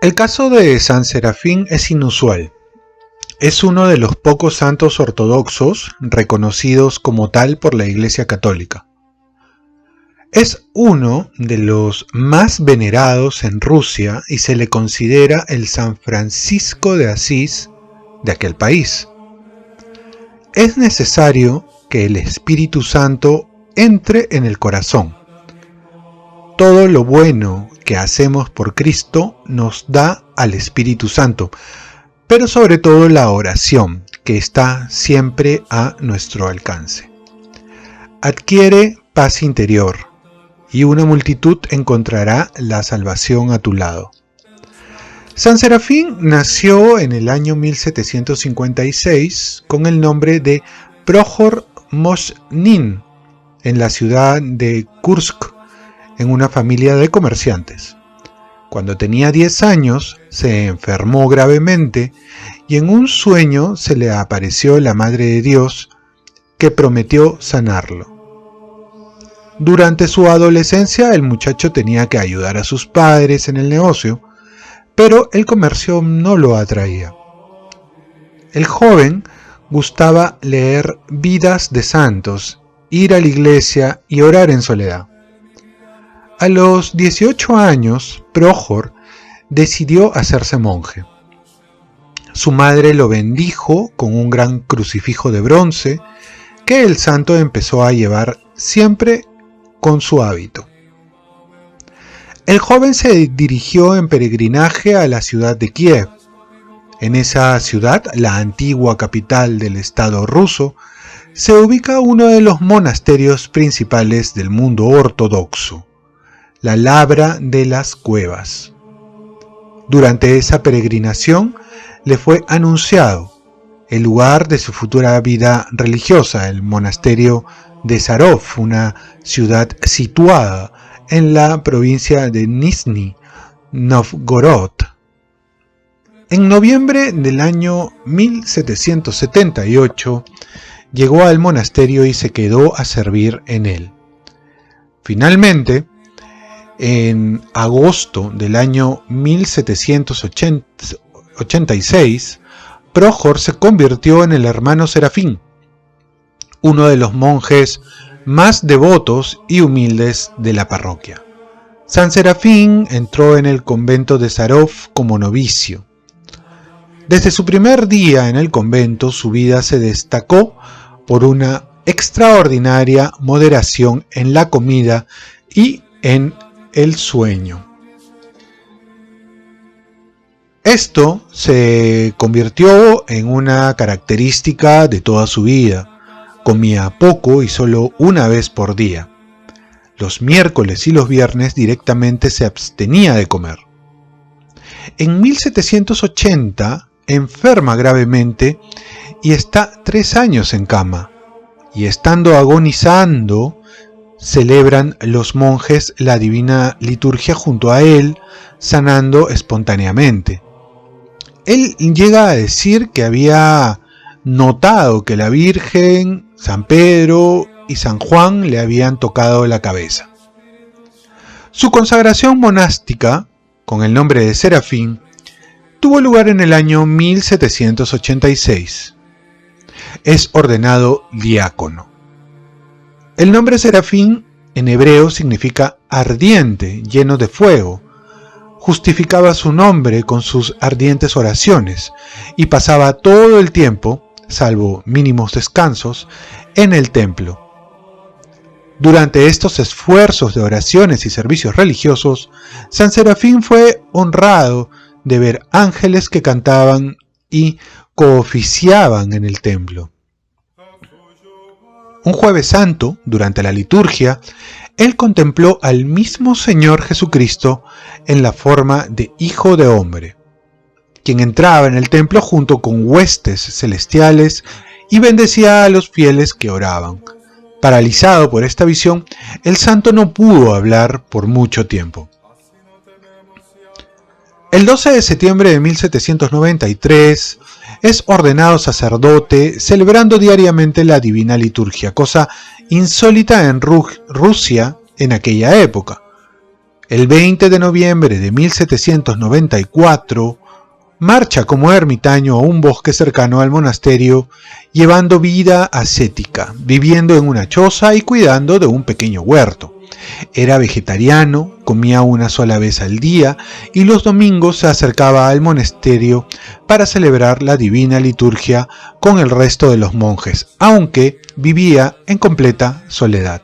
El caso de San Serafín es inusual. Es uno de los pocos santos ortodoxos reconocidos como tal por la Iglesia Católica. Es uno de los más venerados en Rusia y se le considera el San Francisco de Asís de aquel país. Es necesario que el Espíritu Santo entre en el corazón. Todo lo bueno que hacemos por Cristo nos da al Espíritu Santo, pero sobre todo la oración, que está siempre a nuestro alcance. Adquiere paz interior, y una multitud encontrará la salvación a tu lado. San Serafín nació en el año 1756 con el nombre de Prokhor Moshnin, en la ciudad de Kursk, en una familia de comerciantes. Cuando tenía 10 años, se enfermó gravemente y en un sueño se le apareció la Madre de Dios que prometió sanarlo. Durante su adolescencia, el muchacho tenía que ayudar a sus padres en el negocio, pero el comercio no lo atraía. El joven gustaba leer vidas de santos, ir a la iglesia y orar en soledad. A los 18 años, Prokhor decidió hacerse monje. Su madre lo bendijo con un gran crucifijo de bronce que el santo empezó a llevar siempre con su hábito. El joven se dirigió en peregrinaje a la ciudad de Kiev. En esa ciudad, la antigua capital del Estado ruso, se ubica uno de los monasterios principales del mundo ortodoxo, la Labra de las Cuevas. Durante esa peregrinación le fue anunciado el lugar de su futura vida religiosa, el monasterio de Sarov, una ciudad situada en la provincia de Nizhny Novgorod. En noviembre del año 1778 llegó al monasterio y se quedó a servir en él. Finalmente, en agosto del año 1786, Prokhor se convirtió en el hermano Serafín, uno de los monjes más devotos y humildes de la parroquia. San Serafín entró en el convento de Sarov como novicio. Desde su primer día en el convento, su vida se destacó por una extraordinaria moderación en la comida y en el sueño. Esto se convirtió en una característica de toda su vida. Comía poco y solo una vez por día. Los miércoles y los viernes directamente se abstenía de comer. En 1780 enferma gravemente y está 3 años en cama. Y estando agonizando, celebran los monjes la divina liturgia junto a él, sanando espontáneamente. Él llega a decir que había notado que la Virgen, San Pedro y San Juan le habían tocado la cabeza. Su consagración monástica, con el nombre de Serafín, tuvo lugar en el año 1786. Es ordenado diácono. El nombre Serafín en hebreo significa ardiente, lleno de fuego. Justificaba su nombre con sus ardientes oraciones y pasaba todo el tiempo, salvo mínimos descansos, en el templo. Durante estos esfuerzos de oraciones y servicios religiosos, San Serafín fue honrado de ver ángeles que cantaban y cooficiaban en el templo. Un jueves santo, durante la liturgia, él contempló al mismo Señor Jesucristo en la forma de Hijo de Hombre, quien entraba en el templo junto con huestes celestiales y bendecía a los fieles que oraban. Paralizado por esta visión, el santo no pudo hablar por mucho tiempo. El 12 de septiembre de 1793 es ordenado sacerdote, celebrando diariamente la Divina Liturgia, cosa insólita en Rusia en aquella época. El 20 de noviembre de 1794, marcha como ermitaño a un bosque cercano al monasterio, llevando vida ascética, viviendo en una choza y cuidando de un pequeño huerto. Era vegetariano, comía una sola vez al día y los domingos se acercaba al monasterio para celebrar la divina liturgia con el resto de los monjes, aunque vivía en completa soledad.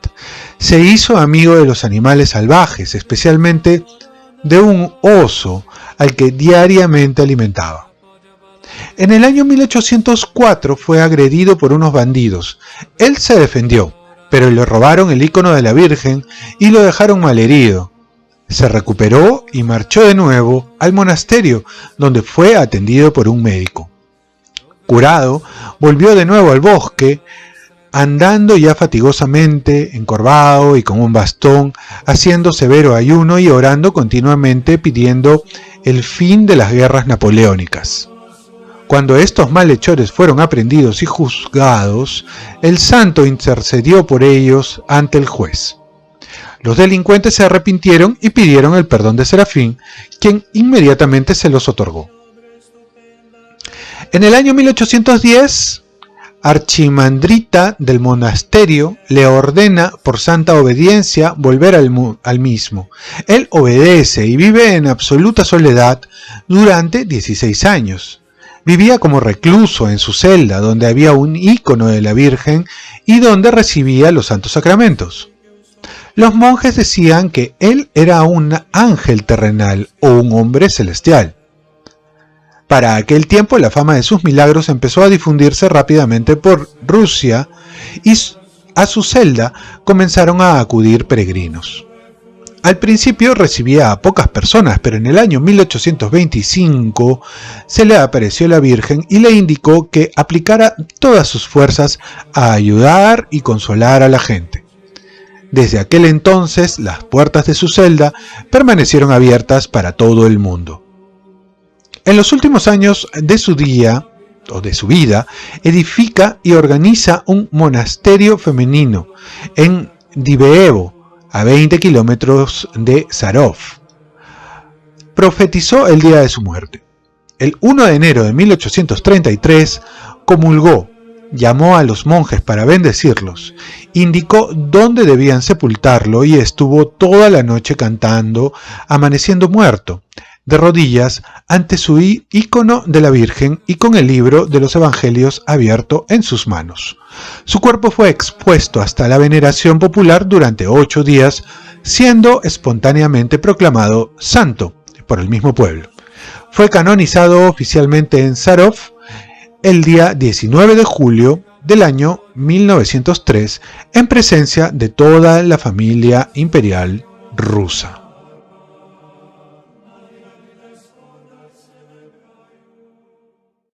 Se hizo amigo de los animales salvajes, especialmente de un oso al que diariamente alimentaba. En el año 1804 fue agredido por unos bandidos. Él se defendió, pero le robaron el icono de la Virgen y lo dejaron malherido. Se recuperó y marchó de nuevo al monasterio, donde fue atendido por un médico. Curado, volvió de nuevo al bosque, andando ya fatigosamente, encorvado y con un bastón, haciendo severo ayuno y orando continuamente pidiendo el fin de las guerras napoleónicas. Cuando estos malhechores fueron aprehendidos y juzgados, el santo intercedió por ellos ante el juez. Los delincuentes se arrepintieron y pidieron el perdón de Serafín, quien inmediatamente se los otorgó. En el año 1810, Archimandrita del monasterio le ordena por santa obediencia volver al mismo. Él obedece y vive en absoluta soledad durante 16 años. Vivía como recluso en su celda, donde había un ícono de la Virgen y donde recibía los santos sacramentos. Los monjes decían que él era un ángel terrenal o un hombre celestial. Para aquel tiempo la fama de sus milagros empezó a difundirse rápidamente por Rusia y a su celda comenzaron a acudir peregrinos. Al principio recibía a pocas personas, pero en el año 1825 se le apareció la Virgen y le indicó que aplicara todas sus fuerzas a ayudar y consolar a la gente. Desde aquel entonces las puertas de su celda permanecieron abiertas para todo el mundo. En los últimos años de su vida, edifica y organiza un monasterio femenino en Diveevo, a 20 kilómetros de Sarov. Profetizó el día de su muerte. El 1 de enero de 1833 comulgó, llamó a los monjes para bendecirlos, indicó dónde debían sepultarlo y estuvo toda la noche cantando, amaneciendo muerto, de rodillas ante su ícono de la Virgen y con el libro de los Evangelios abierto en sus manos. Su cuerpo fue expuesto hasta la veneración popular durante 8 días, siendo espontáneamente proclamado santo por el mismo pueblo. Fue canonizado oficialmente en Sarov el día 19 de julio del año 1903 en presencia de toda la familia imperial rusa.